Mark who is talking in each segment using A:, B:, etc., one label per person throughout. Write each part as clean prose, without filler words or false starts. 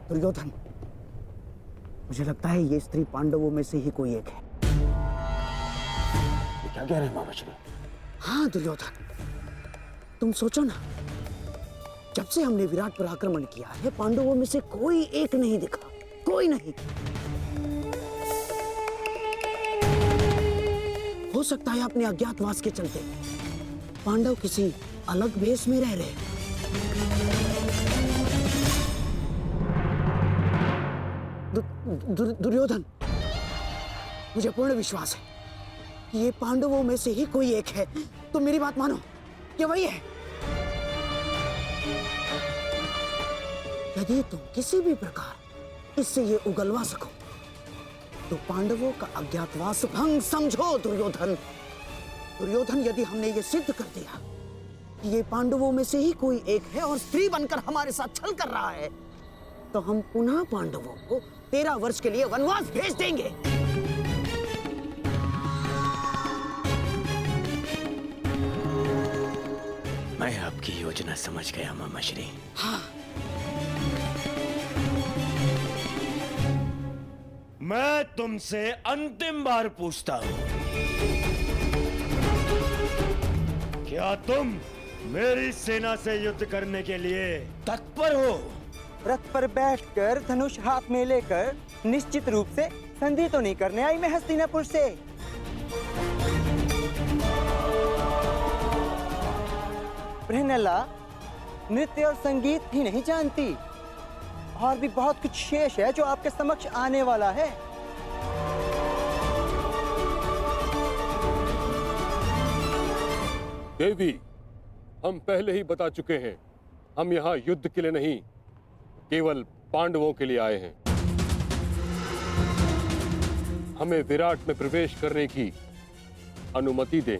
A: दुर्योधन, मुझे लगता है ये स्त्री पांडवों में से ही कोई एक है।
B: ये क्या कह रहे हैं मामाश्री?
A: हाँ दुर्योधन, तुम सोचो ना, जब से हमने विराट पर आक्रमण किया है पांडवों में से कोई एक नहीं दिखा, कोई नहीं। हो सकता है अपने अज्ञातवास के चलते पांडव किसी अलग भेष में रह रहे। दुर्योधन, मुझे पूर्ण विश्वास है कि ये पांडवों में से ही कोई एक है। तुम मेरी बात मानो, ये वही है। यदि तुम किसी भी प्रकार इससे ये उगलवा सको तो पांडवों का अज्ञातवास भंग समझो। दुर्योधन, दुर्योधन, यदि हमने ये सिद्ध कर दिया कि ये पांडवों में से ही कोई एक है और स्त्री बनकर हमारे साथ छल कर रहा है, तो हम पुनः पांडवों को 13 वर्ष के लिए वनवास भेज देंगे।
B: मैं आपकी योजना समझ गया मामाश्री।
A: हाँ,
B: मैं तुमसे अंतिम बार पूछता हूं, क्या तुम मेरी सेना से युद्ध करने के लिए तत्पर हो?
C: रथ पर बैठकर धनुष हाथ में लेकर निश्चित रूप से संधि तो नहीं करने आई मैं हस्तिनापुर से। बृहनला नृत्य और संगीत भी नहीं जानती, और भी बहुत कुछ शेष है जो आपके समक्ष आने वाला है।
D: देवी, हम पहले ही बता चुके हैं, हम यहाँ युद्ध के लिए नहीं, केवल पांडवों के लिए आए हैं। हमें विराट में प्रवेश करने की अनुमति दें।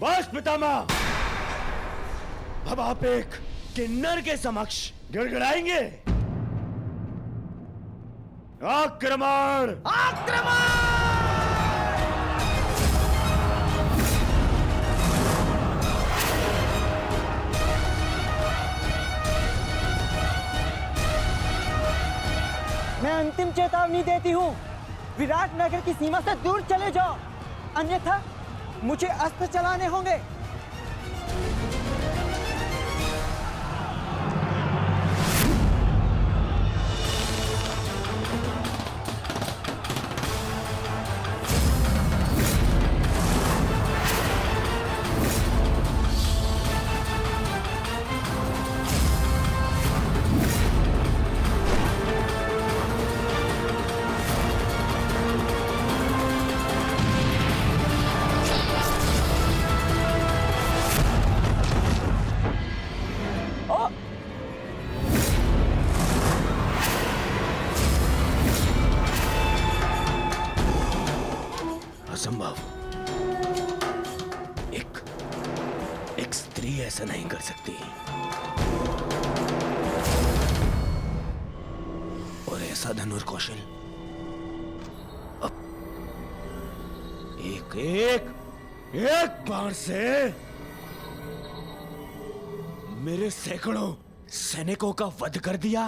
B: बस पितामह, अब आप एक किन्नर के समक्ष गिड़गिड़ाएंगे। आक्रमण!
A: आक्रमण!
C: मैं अंतिम चेतावनी देती हूँ, विराट नगर की सीमा से दूर चले जाओ, अन्यथा मुझे अस्त्र चलाने होंगे।
B: असंभव। एक स्त्री ऐसा नहीं कर सकती, और ऐसा धनुर कौशल अब एक बाण से मेरे सैकड़ों सैनिकों का वध कर दिया।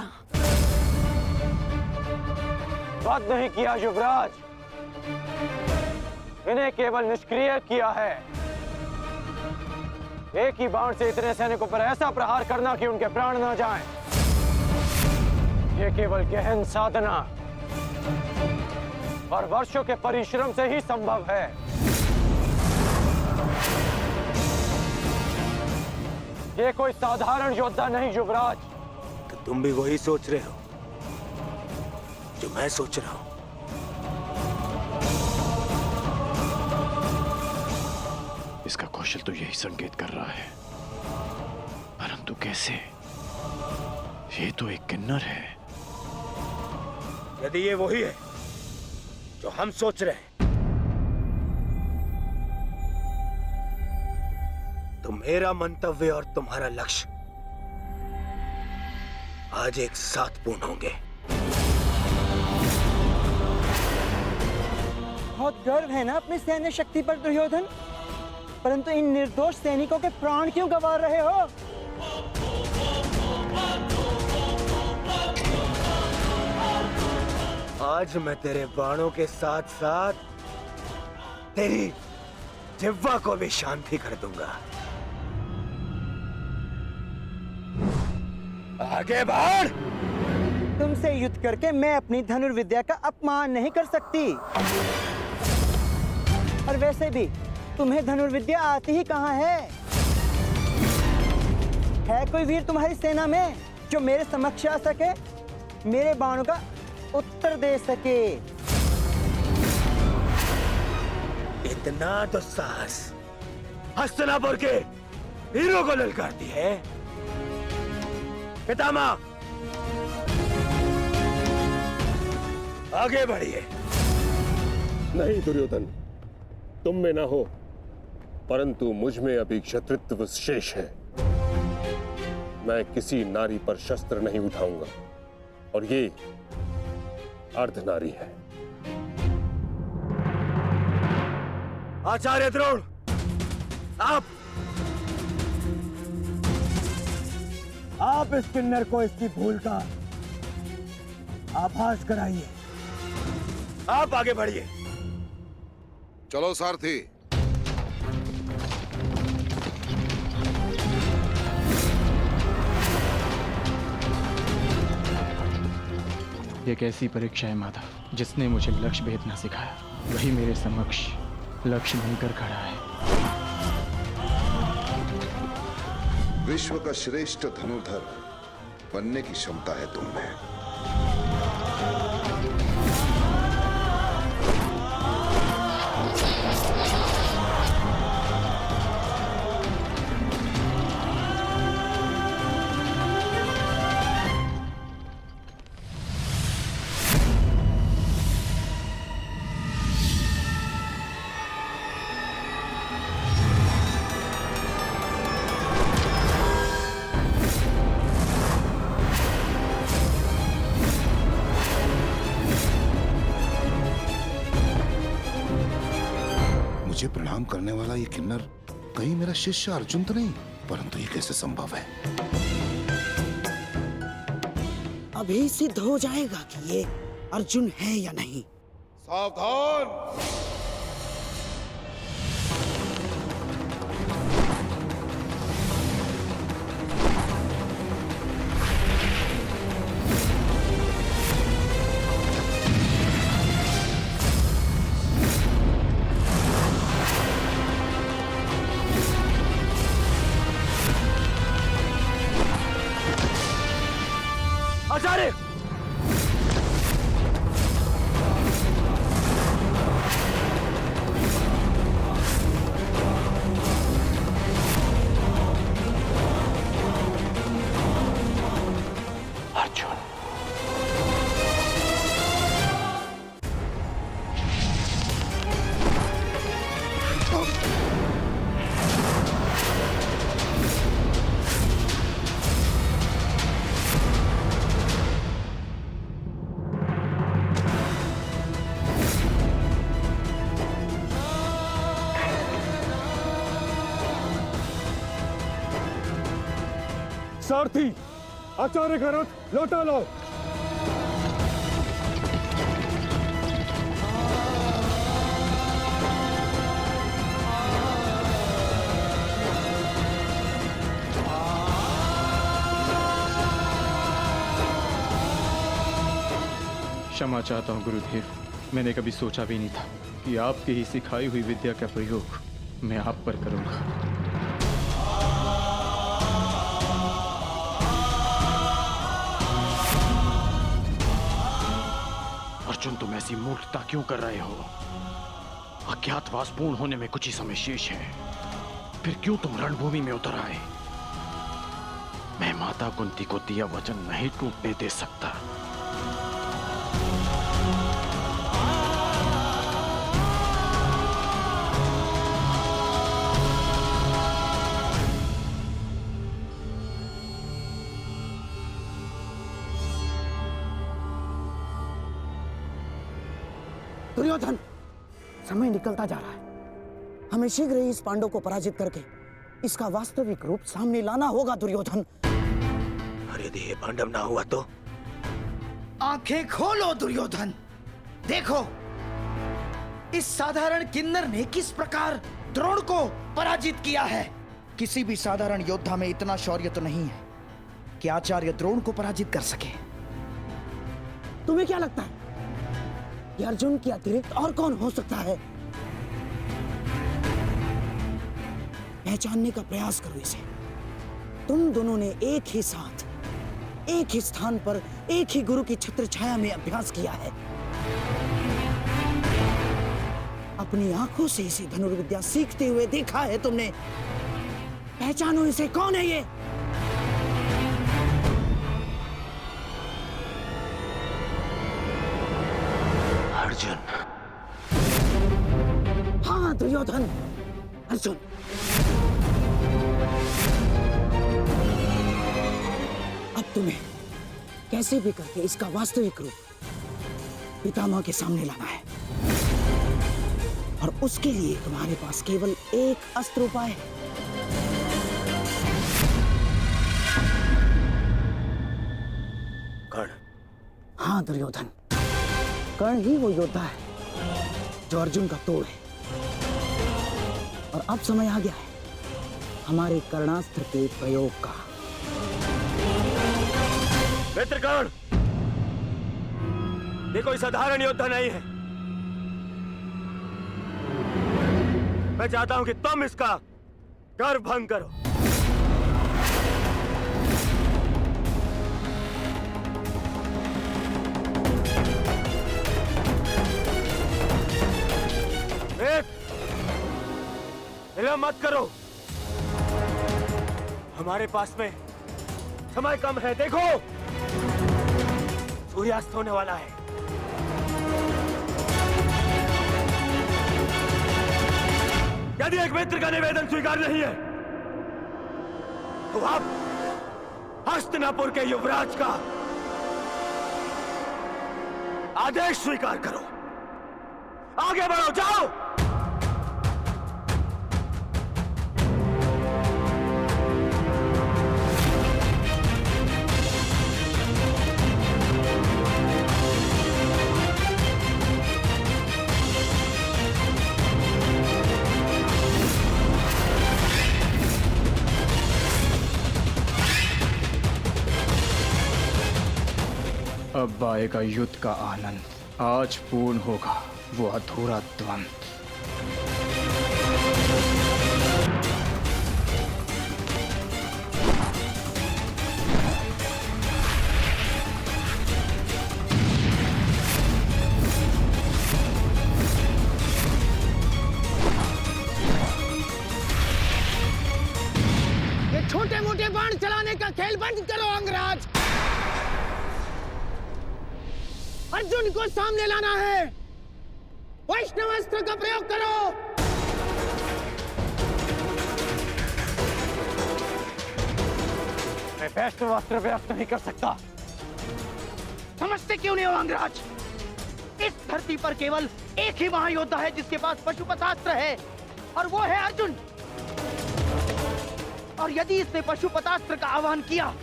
E: वध नहीं किया युवराज, इन्हें केवल निष्क्रिय किया है। एक ही बाण से इतने सैनिकों पर ऐसा प्रहार करना कि उनके प्राण न जाएं, यह केवल गहन साधना और वर्षों के परिश्रम से ही संभव है। ये कोई साधारण योद्धा नहीं युवराज।
B: तो तुम भी वही सोच रहे हो जो मैं सोच रहा हूं?
F: इसका कौशल तो यही संकेत कर रहा है, परंतु कैसे? ये तो एक किन्नर है।
B: यदि ये वही है जो हम सोच रहे हैं, तो मेरा मंतव्य और तुम्हारा लक्ष्य आज एक साथ पूर्ण होंगे।
C: बहुत गर्व है ना अपनी सैन्य शक्ति पर दुर्योधन, परंतु इन निर्दोष सैनिकों के प्राण क्यों गंवा रहे हो?
B: आज मैं तेरे बाणों के साथ साथ तेरी जिह्वा को भी शांति कर दूंगा। आगे बढ़।
C: तुमसे युद्ध करके मैं अपनी धनुर्विद्या का अपमान नहीं कर सकती। और वैसे भी तुम्हें धनुर्विद्या आती ही कहाँ है? कोई वीर तुम्हारी सेना में जो मेरे समक्ष आ सके, मेरे बाणों का उत्तर दे सके?
B: इतना दुस्साहस हस्तिनापुर के वीरों को ललकारती है। पितामह, आगे बढ़िए।
D: नहीं दुर्योधन, तुम में ना हो, परंतु मुझ में अभी क्षत्रित्व शेष है। मैं किसी नारी पर शस्त्र नहीं उठाऊंगा, और ये अर्धनारी है।
B: आचार्य द्रोण, आप इस किन्नर को इसकी भूल का आभास कराइए। आप आगे बढ़िए।
G: चलो सारथी।
H: एक ऐसी परीक्षा है माधव जिसने मुझे लक्ष्य भेदना सिखाया। वही मेरे समक्ष लक्ष्य बनकर खड़ा है।
G: विश्व का श्रेष्ठ धनुर्धर बनने की क्षमता है तुम में। मुझे प्रणाम करने वाला ये किन्नर कहीं मेरा शिष्य अर्जुन तो नहीं? परंतु ये कैसे संभव है?
A: अभी सिद्ध हो जाएगा कि ये अर्जुन है या नहीं।
G: सावधान।
B: आचार्य,
F: अर्जुन,
D: सारथी, आचार्य का रथ लौटा लाओ।
H: क्षमा चाहता हूँ गुरुदेव, मैंने कभी सोचा भी नहीं था कि आपकी ही सिखाई हुई विद्या का प्रयोग मैं आप पर करूंगा।
F: अर्जुन, तुम ऐसी मूर्खता क्यों कर रहे हो? अज्ञातवास पूर्ण होने में कुछ ही समय शेष है, फिर क्यों तुम रणभूमि में उतर आए? मैं माता कुंती को दिया वचन नहीं टूटने दे सकता।
A: दुर्योधन, समय निकलता जा रहा है। हमें शीघ्र ही इस पांडव को पराजित करके इसका वास्तविक रूप सामने लाना होगा दुर्योधन।
B: और यदि ये पांडव ना हुआ तो?
A: आंखें खोलो दुर्योधन, देखो इस साधारण किन्नर ने किस प्रकार द्रोण को पराजित किया है। किसी भी साधारण योद्धा में इतना शौर्य तो नहीं है कि आचार्य द्रोण को पराजित कर सके। तुम्हें क्या लगता है कि अर्जुन के अतिरिक्त और कौन हो सकता है? पहचानने का प्रयास करो इसे। तुम दोनों ने एक ही साथ, एक ही स्थान पर, एक ही गुरु की छत्र छाया में अभ्यास किया है। अपनी आंखों से इसे धनुर्विद्या सीखते हुए देखा है तुमने। पहचानो इसे, कौन है ये?
F: अर्जुन।
A: हाँ दुर्योधन, अर्जुन। अब तुम्हें कैसे भी करके इसका वास्तविक रूप पितामह के सामने लाना है, और उसके लिए तुम्हारे पास केवल एक अस्त्र उपाय है।
B: कर्ण।
A: हाँ दुर्योधन, कर्ण ही वो योद्धा है जो अर्जुन का तोड़ है। और अब समय आ गया है हमारे कर्णास्त्र के प्रयोग का।
B: मित्र कर्ण, ये कोई साधारण योद्धा नहीं है। मैं चाहता हूं कि तुम इसका गर्व भंग करो। विलंब मत करो, हमारे पास में समय कम है। देखो सूर्यास्त होने वाला है। यदि एक मित्र का निवेदन स्वीकार नहीं है तो आप हस्तिनापुर के युवराज का आदेश स्वीकार करो। आगे बढ़ो, जाओ।
H: अब आएगा युद्ध का आनंद। आज पूर्ण होगा वो अधूरा द्वंद्व।
A: ये छोटे मोटे बाण चलाने का खेल बंद करो अंगराज। अर्जुन को सामने लाना है। वैष्णवास्त्र का प्रयोग करो।
E: मैं वैष्णवास्त्र व्यक्त नहीं कर सकता।
A: समझते क्यों नहीं हो अंगराज? इस धरती पर केवल एक ही महायोद्धा है जिसके पास पशुपतास्त्र है, और वो है अर्जुन। और यदि इसने पशुपतास्त्र का आह्वान किया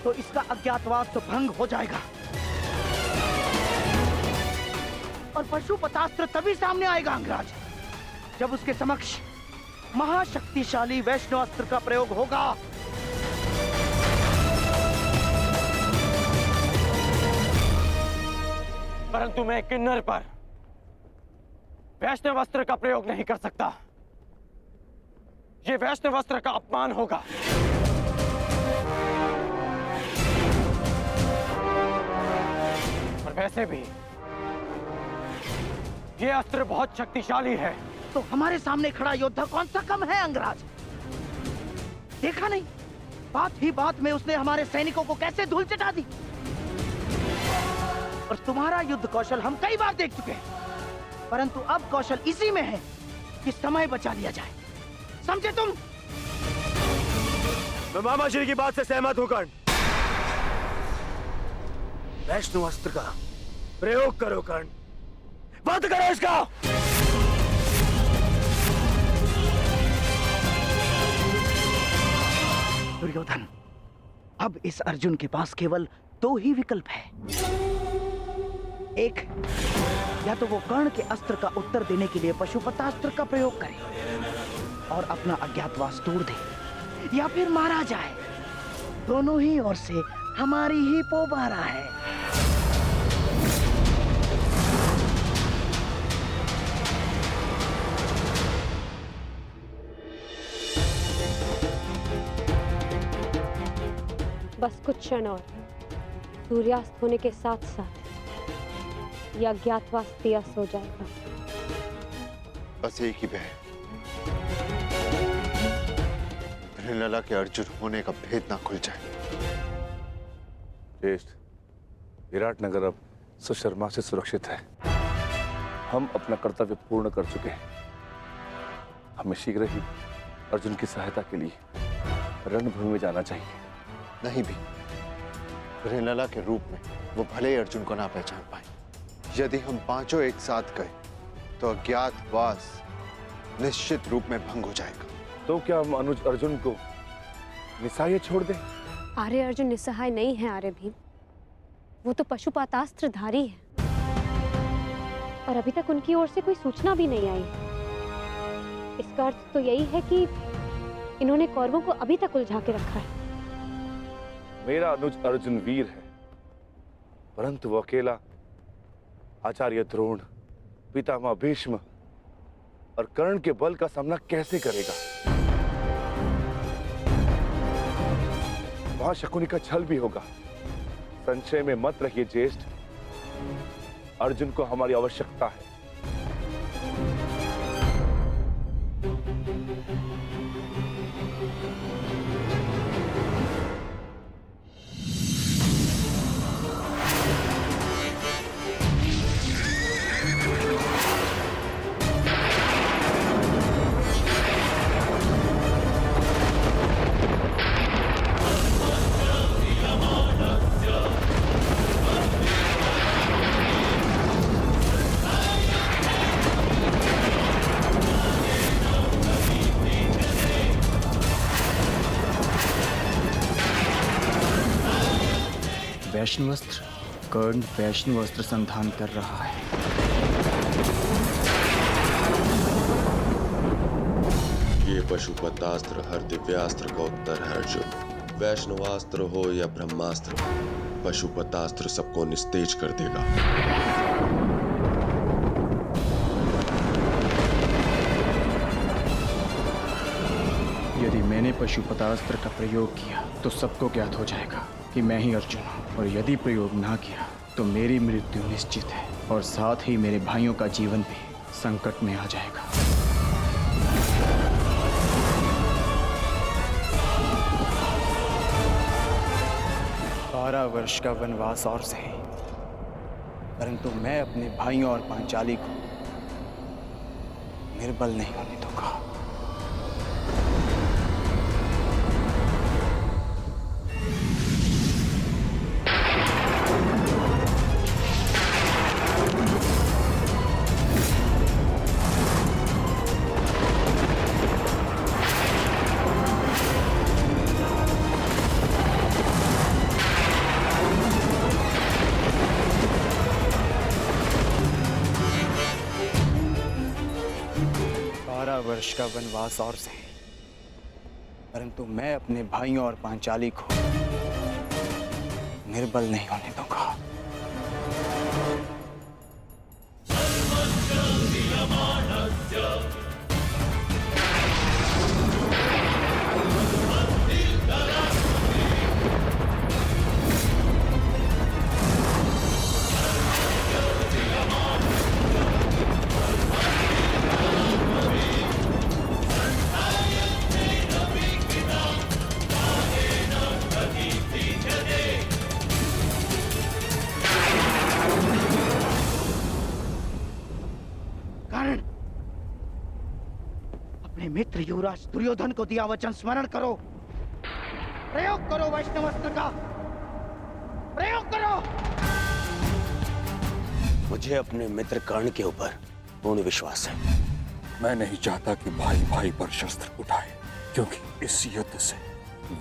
A: तो इसका अज्ञातवास तो भंग हो जाएगा, और पशुपतास्त्र तभी सामने आएगा अंगराज जब उसके समक्ष महाशक्तिशाली वैष्णवास्त्र का प्रयोग होगा।
E: परंतु मैं किन्नर पर वैष्णवास्त्र का प्रयोग नहीं कर सकता। ये वैष्णवास्त्र का अपमान होगा। और वैसे भी ये अस्त्र बहुत शक्तिशाली है।
A: तो हमारे सामने खड़ा योद्धा कौन सा कम है अंगराज? देखा नहीं, बात ही बात में उसने हमारे सैनिकों को कैसे धूल चटा दी। और तुम्हारा युद्ध कौशल हम कई बार देख चुके हैं, परंतु अब कौशल इसी में है कि समय बचा लिया जाए। समझे तुम?
B: मैं मामा श्री की बात से सहमत हूं कर्ण। वैष्णवास्त्र का प्रयोग करो कर्ण, बंद करो इसका।
A: दुर्योधन, अब इस अर्जुन के पास केवल दो ही विकल्प है। एक, या तो वो कर्ण के अस्त्र का उत्तर देने के लिए पशुपतास्त्र का प्रयोग करे और अपना अज्ञातवास तोड़ दे, या फिर मारा जाए। दोनों ही ओर से हमारी ही पोबारा है।
I: बस कुछ क्षण और, सूर्यास्त होने के साथ साथ यह अज्ञातवास दियस हो जाएगा।
G: बस एक ही भय, लला के अर्जुन होने का भेद ना खुल जाए।
J: ज्येष्ठ, विराटनगर अब सुशर्मा से सुरक्षित है। हम अपना कर्तव्य पूर्ण कर चुके हैं। हमें शीघ्र ही अर्जुन की सहायता के लिए रणभूमि में जाना चाहिए।
G: नहीं भी, लला के रूप में वो भले ही अर्जुन को ना पहचान पाए। यदि हम पांचों एक साथ गए तो अज्ञातवास निश्चित रूप में भंग हो जाएगा।
J: तो क्या हम अनुज अर्जुन को निस्सहाय छोड़ दें?
I: आर्य अर्जुन निस्सहाय नहीं है आर्य भीम, वो तो पशुपातास्त्रधारी है और अभी तक उनकी ओर से कोई सूचना भी नहीं आई। इसका अर्थ तो यही है कि इन्होंने कौरवों को अभी तक उलझा के रखा है।
J: मेरा अनुज अर्जुन वीर है, परंतु वो अकेला आचार्य द्रोण, पितामह भीष्म और कर्ण के बल का सामना कैसे करेगा? वहां शकुनी का छल भी होगा। संशय में मत रहिए ज्येष्ठ, अर्जुन को हमारी आवश्यकता है।
H: वैष्णवस्त्र, कर्ण वैष्णवस्त्र संधान कर रहा है।
K: ये पशुपतास्त्र हर दिव्यास्त्र का उत्तर है अर्जुन। वैष्णवास्त्र हो या ब्रह्मास्त्र, पशुपतास्त्र सबको निस्तेज कर देगा।
H: यदि मैंने पशुपतास्त्र का प्रयोग किया तो सबको ज्ञात हो जाएगा कि मैं ही अर्जुन हूँ, और यदि प्रयोग ना किया तो मेरी मृत्यु निश्चित है और साथ ही मेरे भाइयों का जीवन भी संकट में आ जाएगा। 12 वर्ष का वनवास और सही, परंतु मैं अपने भाइयों और पांचाली को निर्बल नहीं होने दूंगा। वर्ष का वनवास और सही, परंतु मैं अपने भाइयों और पांचाली को निर्बल नहीं होने दूंगा।
A: मित्र युवराज दुर्योधन को दिया वचन स्मरण करो। प्रयोग करो वैष्णवस्त्र का, प्रयोग करो।
B: मुझे अपने मित्र कर्ण के ऊपर पूर्ण विश्वास है।
D: मैं नहीं चाहता कि भाई भाई पर शस्त्र उठाए, क्योंकि इस युद्ध से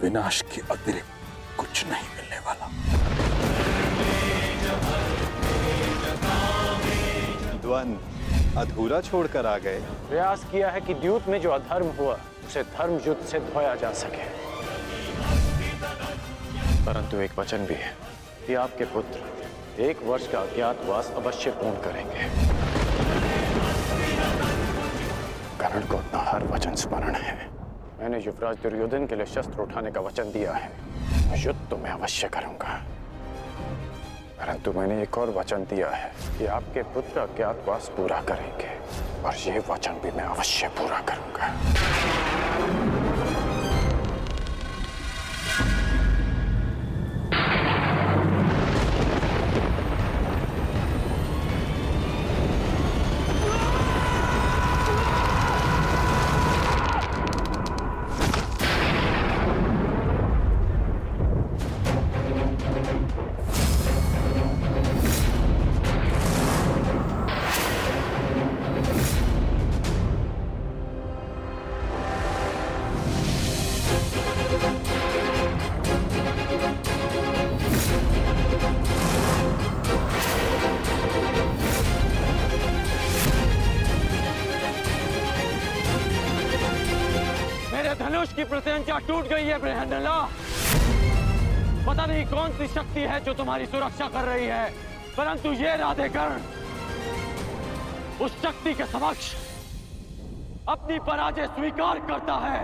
D: विनाश के अतिरिक्त कुछ नहीं मिलने वाला।
G: वन अधूरा छोड़कर आ गए।
F: प्रयास किया है कि द्यूत में जो अधर्म हुआ उसे धर्म युद्ध से धोया जा सके, परंतु एक वचन भी है कि आपके पुत्र 1 वर्ष का अज्ञातवास अवश्य पूर्ण करेंगे। कर्ण को अपना हर वचन स्मरण है। मैंने युवराज दुर्योधन के लिए शस्त्र उठाने का वचन दिया है। युद्ध तो मैं अवश्य करूंगा, परंतु मैंने एक और वचन दिया है कि आपके पुत्र अज्ञातवास पूरा करेंगे, और ये वचन भी मैं अवश्य पूरा करूंगा। धनुष की प्रत्यंचा टूट गई है बृहन्नला। पता नहीं कौन सी शक्ति है जो तुम्हारी सुरक्षा कर रही है, परंतु ये राधेकर्ण उस शक्ति के समक्ष अपनी पराजय स्वीकार करता है।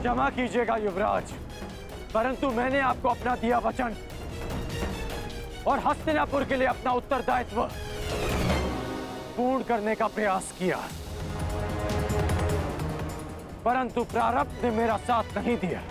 F: क्षमा कीजिएगा युवराज, परंतु मैंने आपको अपना दिया वचन और हस्तिनापुर के लिए अपना उत्तरदायित्व पूर्ण करने का प्रयास किया, परंतु प्रारब्ध ने मेरा साथ नहीं दिया।